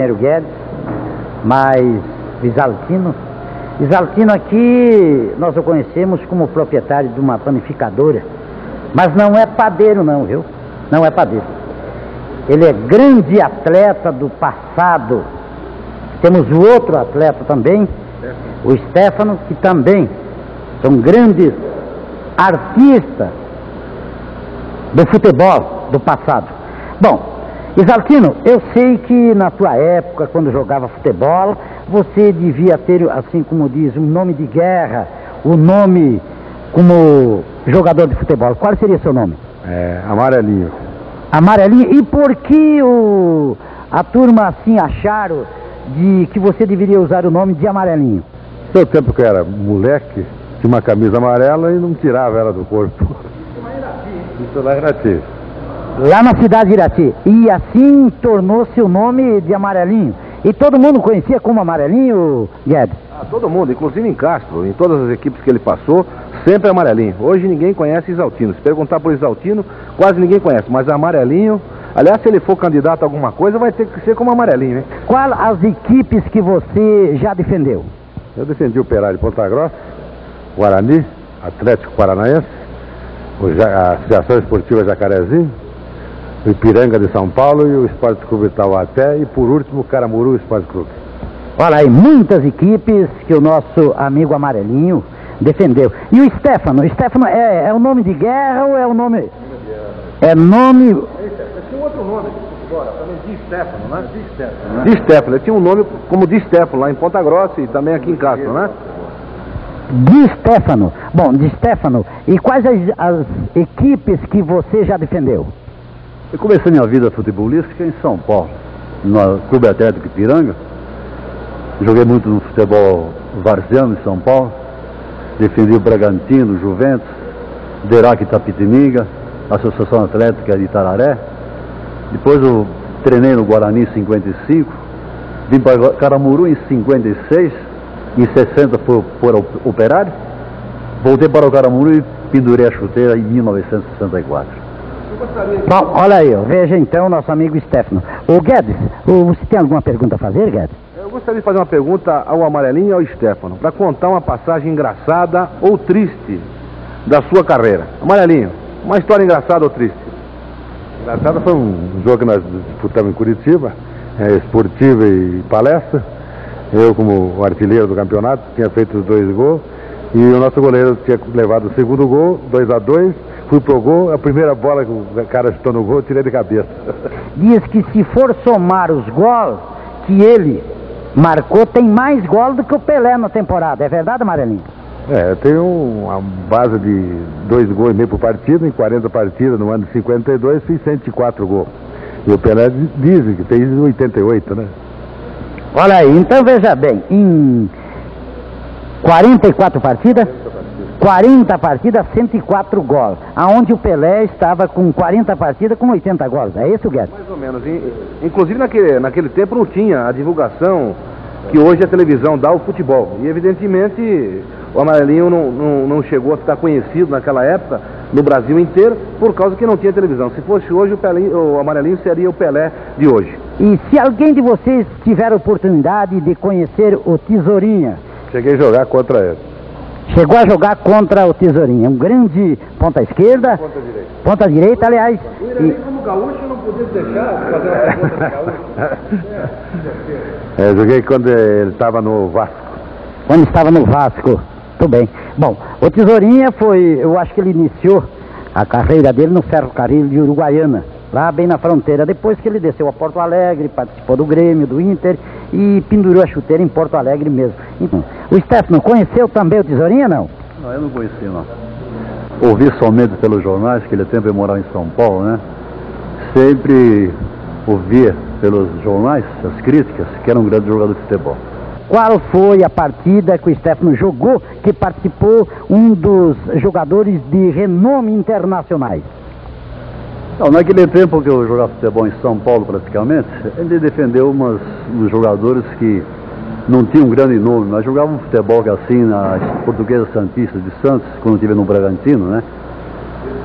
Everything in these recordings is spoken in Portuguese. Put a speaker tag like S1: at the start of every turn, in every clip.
S1: Romero Guedes, mas Isaltino. Isaltino aqui nós o conhecemos como proprietário de uma panificadora, mas não é padeiro não, viu? Não é padeiro. Ele é grande atleta do passado. Temos o outro atleta também, o Stefano, que também são grandes artistas do futebol do passado. Bom, Isaltino, eu sei que na tua época, quando jogava futebol, você devia ter, assim como diz, um nome de guerra, um nome como jogador de futebol. Qual seria seu nome?
S2: Amarelinho.
S1: Amarelinho? E por que a turma assim acharam de que você deveria usar o nome de Amarelinho?
S2: No tempo que eu era moleque, tinha uma camisa amarela e não tirava ela do corpo. Isso lá em Irati.
S1: Lá na cidade de Irati. E assim tornou-se o nome de Amarelinho. E todo mundo conhecia como Amarelinho, Guedes?
S3: Todo mundo, inclusive em Castro, em todas as equipes que ele passou, sempre Amarelinho. Hoje ninguém conhece Isaltino. Se perguntar por Isaltino, quase ninguém conhece. Mas Amarelinho, aliás, se ele for candidato a alguma coisa, vai ter que ser como Amarelinho, hein?
S1: Qual as equipes que você já defendeu?
S2: Eu defendi o Operário de Ponta Grossa, Guarani, Atlético Paranaense, a Associação Esportiva Jacarezinho, o Ipiranga de São Paulo e o Esporte Clube Taubaté e, por último, o Caramuru Esporte Clube.
S1: Olha aí, muitas equipes que o nosso amigo Amarelinho defendeu. E o Stefano? O Stefano é o nome de guerra ou é o nome... É nome...
S3: Tinha um outro nome agora, também Di Stefano, né? Di Stefano, né? Di Stefano, ele tinha um nome como Di Stefano lá em Ponta Grossa e também aqui em Castro, né?
S1: Di Stefano. Bom, Di Stefano. E quais as equipes que você já defendeu?
S4: Eu comecei minha vida futebolística em São Paulo, no Clube Atlético Ipiranga. Joguei muito no futebol varziano em São Paulo. Defendi o Bragantino, o Juventus, Derac Itapetininga, Associação Atlética de Itararé. Depois eu treinei no Guarani em 55, vim para Caramuru em 56, em 60 fui para o Operário, voltei para o Caramuru e pendurei a chuteira em 1964.
S1: Bom, olha aí, veja então o nosso amigo Stefano. O Guedes, você tem alguma pergunta a fazer, Guedes?
S3: Eu gostaria de fazer uma pergunta ao Amarelinho e ao Stefano, para contar uma passagem engraçada ou triste da sua carreira. Amarelinho, uma história engraçada ou triste?
S2: Engraçada foi um jogo que nós disputamos em Curitiba, esportivo e palestra. Eu, como artilheiro do campeonato, tinha feito os 2 gols e o nosso goleiro tinha levado o segundo gol, 2-2. Fui pro gol, a primeira bola que o cara chutou no gol, eu tirei de cabeça.
S1: Diz que se for somar os gols que ele marcou, tem mais gols do que o Pelé na temporada. É verdade, Amarelinho?
S2: Eu tenho uma base de 2 gols e meio por partida, em 40 partidas, no ano de 52, fiz 104 gols. E o Pelé dizem que tem 88, né?
S1: Olha aí, então veja bem, em 44 partidas... 40 partidas, 104 gols, aonde o Pelé estava com 40 partidas com 80 gols, é isso, Guedes?
S3: Mais ou menos, inclusive naquele tempo não tinha a divulgação que hoje a televisão dá ao futebol, e evidentemente o Amarelinho não chegou a ficar conhecido naquela época no Brasil inteiro, por causa que não tinha televisão. Se fosse hoje, o Amarelinho seria o Pelé de hoje.
S1: E se alguém de vocês tiver a oportunidade de conhecer o Tesourinha?
S2: Cheguei a jogar contra ele.
S1: Chegou a jogar contra o Tesourinha, um grande ponta esquerda, ponta direita, aliás.
S3: E como gaúcho não podia deixar de fazer uma pergunta de gaúcho.
S2: Joguei quando ele estava no Vasco.
S1: Quando estava no Vasco, tudo bem. Bom, o Tesourinha eu acho que ele iniciou a carreira dele no Ferrocarril de Uruguaiana, lá bem na fronteira, depois que ele desceu a Porto Alegre, participou do Grêmio, do Inter e pendurou a chuteira em Porto Alegre mesmo. Então, o Stefano conheceu também o Tesourinha, não?
S4: Não, eu não conheci, não. Ouvi somente pelos jornais, que ele sempre morava em São Paulo, né? Sempre ouvia pelos jornais as críticas que era um grande jogador de futebol.
S1: Qual foi a partida que o Stefano jogou que participou um dos jogadores de renome internacionais?
S4: Não, naquele tempo que eu jogava futebol em São Paulo praticamente, ele defendeu uns jogadores que não tinham um grande nome, mas jogavam futebol assim na Portuguesa Santista de Santos, quando eu estive no Bragantino, né?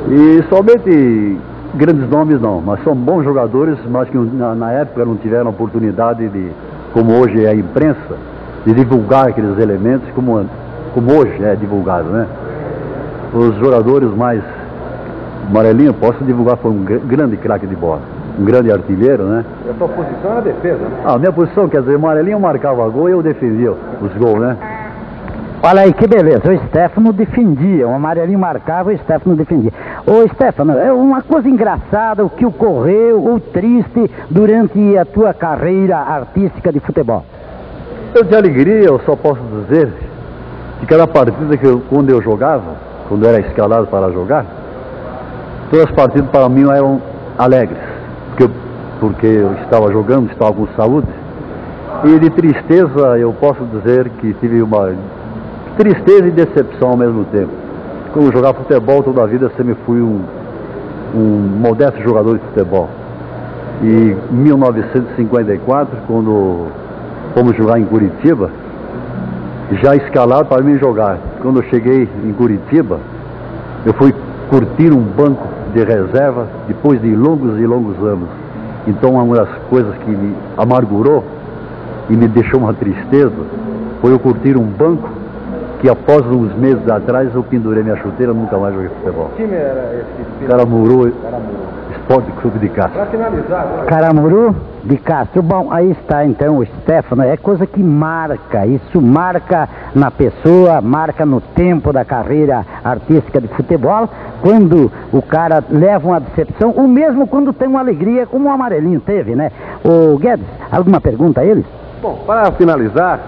S4: E somente grandes nomes não, mas são bons jogadores, mas que na época não tiveram oportunidade de, como hoje é a imprensa, de divulgar aqueles elementos como hoje é divulgado, né? Os jogadores mais... Amarelinho, posso divulgar, foi um grande craque de bola, um grande artilheiro, né?
S3: E a sua posição era defesa, né?
S4: A minha posição, quer dizer, o Amarelinho marcava gol e eu defendia os gols, né?
S1: Olha aí que beleza, o Stefano defendia, o Amarelinho marcava e o Stefano defendia. Ô Stefano, é uma coisa engraçada o que ocorreu, ou triste, durante a tua carreira artística de futebol.
S4: Eu de alegria, eu só posso dizer que cada partida quando eu jogava, quando eu era escalado para jogar, todas as partidas para mim eram alegres, porque eu estava jogando, estava com saúde. E de tristeza eu posso dizer que tive uma tristeza e decepção ao mesmo tempo. Quando eu jogava futebol toda a vida, sempre fui um modesto jogador de futebol. E em 1954, quando fomos jogar em Curitiba, já escalado para mim jogar. Quando eu cheguei em Curitiba, eu fui curtir um banco de reserva depois de longos e longos anos. Então uma das coisas que me amargurou e me deixou uma tristeza foi eu curtir um banco que após uns meses atrás eu pendurei minha chuteira e nunca mais joguei futebol.
S3: Que time era esse?
S4: Caramuru Esporte Clube de Castro.
S3: Para finalizar agora.
S1: Caramuru de Castro. Bom, aí está então o Stefano, é coisa que marca, isso marca na pessoa, marca no tempo da carreira artística de futebol, quando o cara leva uma decepção, ou mesmo quando tem uma alegria, como o Amarelinho teve, né? Ô Guedes, alguma pergunta a eles?
S3: Bom, para finalizar,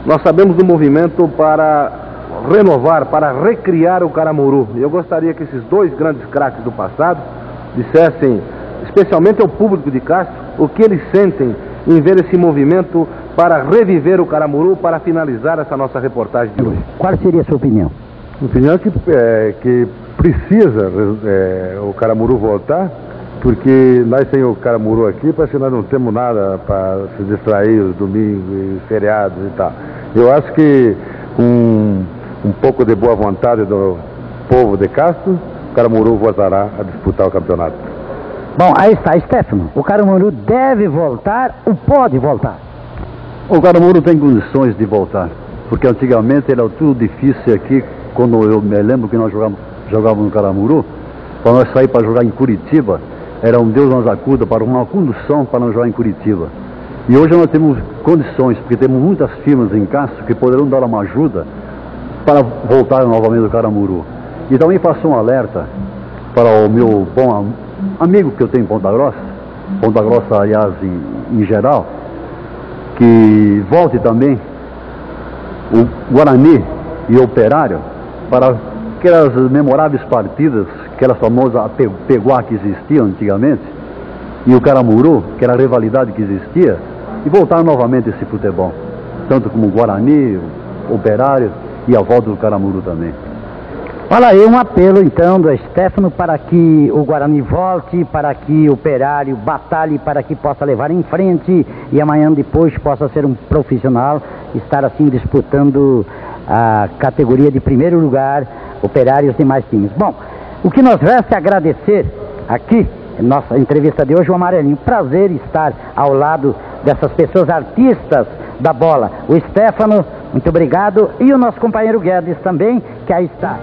S3: nós sabemos do movimento para renovar, para recriar o Caramuru. Eu gostaria que esses dois grandes craques do passado dissessem, especialmente ao público de Castro, o que eles sentem em ver esse movimento para reviver o Caramuru, para finalizar essa nossa reportagem de hoje.
S1: Qual seria a sua opinião?
S2: A opinião é que precisa o Caramuru voltar, porque nós sem o Caramuru aqui, parece que nós não temos nada para se distrair os domingos e feriados e tal. Eu acho que com um pouco de boa vontade do povo de Castro, o Caramuru voltará a disputar o campeonato.
S1: Bom, aí está, Stefano, o Caramuru deve voltar ou pode voltar?
S4: O Caramuru tem condições de voltar, porque antigamente era tudo difícil aqui, quando eu me lembro que nós jogávamos no Caramuru, para nós sair para jogar em Curitiba, era um Deus nos acuda para uma condução para nós jogar em Curitiba. E hoje nós temos condições, porque temos muitas firmas em Castro que poderão dar uma ajuda para voltar novamente ao Caramuru. E também faço um alerta para o meu bom amigo que eu tenho em Ponta Grossa, aliás, em geral, que volte também o Guarani e o Operário para aquelas memoráveis partidas, aquelas famosas peguá que existiam antigamente, e o Caramuru, que era a rivalidade que existia, e voltar novamente esse futebol, tanto como o Guarani, o Operário e a volta do Caramuru também.
S1: Olha aí um apelo então do Stefano para que o Guarani volte, para que o Operário batalhe, para que possa levar em frente e amanhã depois possa ser um profissional, estar assim disputando a categoria de primeiro lugar, Operário e os demais times. Bom, o que nos resta é agradecer aqui, nossa entrevista de hoje, o Amarelinho. Prazer estar ao lado dessas pessoas artistas da bola. O Stefano, muito obrigado, e o nosso companheiro Guedes também, que aí está.